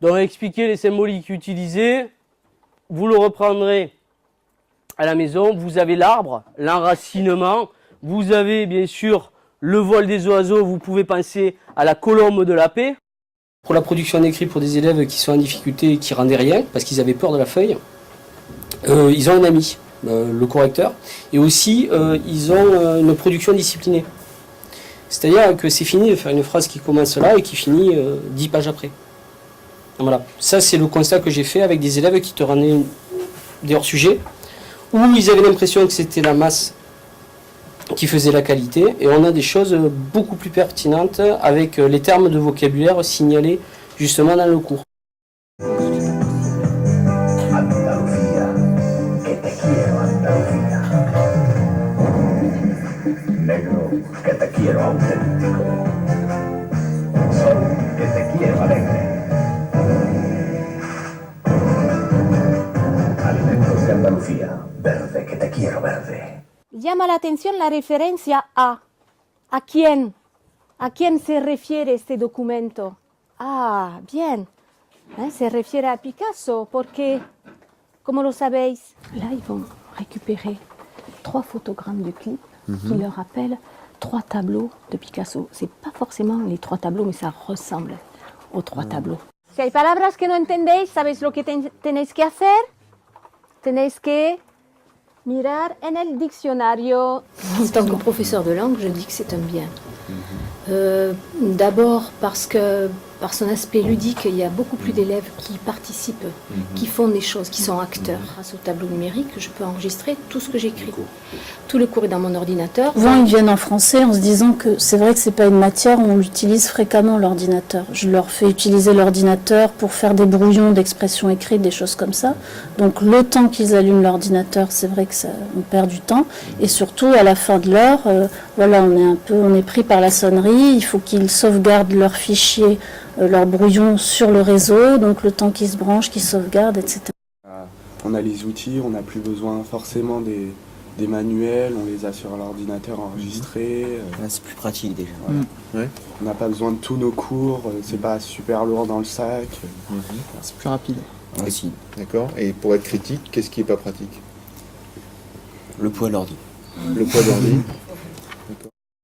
Donc expliquer les symboliques utilisées, vous le reprendrez à la maison. Vous avez l'arbre, l'enracinement, vous avez bien sûr le vol des oiseaux, vous pouvez penser à la colombe de la paix. Pour la production d'écrit pour des élèves qui sont en difficulté et qui rendaient rien, parce qu'ils avaient peur de la feuille, ils ont un ami, le correcteur, et aussi ils ont une production disciplinée. C'est-à-dire que c'est fini de faire une phrase qui commence là et qui finit 10 pages après. Voilà, ça c'est le constat que j'ai fait avec des élèves qui te rendaient des hors-sujets, où ils avaient l'impression que c'était la masse qui faisait la qualité, et on a des choses beaucoup plus pertinentes avec les termes de vocabulaire signalés justement dans le cours. Andalucía, que te quiero Andalucía. Negro, que te quiero auténtico. Sol, que te quiero alegre. Alimentos de Andalucía, verde, que te quiero verde. Llama la atención la referencia a quién se refiere este documento. Ah, bien, se refiere a Picasso, porque, como lo sabéis, là ils vont récupérer 3 photogrammes de clip qui leur rappellent 3 tableaux de Picasso. C'est pas forcément les 3 tableaux, mais ça ressemble aux 3 tableaux. Si hay palabras que no entendéis, ¿sabéis lo que tenéis que hacer? Tenéis que mirar en el diccionario. En tant que professeur de langue, je dis que c'est un bien. D'abord parce que par son aspect ludique, il y a beaucoup plus d'élèves qui participent, qui font des choses, qui sont acteurs. Grâce au tableau numérique, je peux enregistrer tout ce que j'écris. Tout le cours est dans mon ordinateur. Souvent, ils viennent en français en se disant que c'est vrai que c'est pas une matière où on utilise fréquemment l'ordinateur. Je leur fais utiliser l'ordinateur pour faire des brouillons d'expressions écrites, des choses comme ça. Donc le temps qu'ils allument l'ordinateur, c'est vrai que on perd du temps. Et surtout, à la fin de l'heure, voilà, on est pris par la sonnerie. Il faut qu'ils sauvegardent leurs fichiers, leurs brouillons sur le réseau. Donc le temps qu'ils se branchent, qu'ils sauvegardent, etc. On a les outils, on n'a plus besoin forcément des manuels, on les a sur l'ordinateur enregistrés. C'est plus pratique déjà. Voilà. Ouais. On n'a pas besoin de tous nos cours, c'est pas super lourd dans le sac. C'est plus rapide. Aussi. D'accord. Et pour être critique, qu'est-ce qui est pas pratique? Le poids de l'ordi. Le poids d'ordi.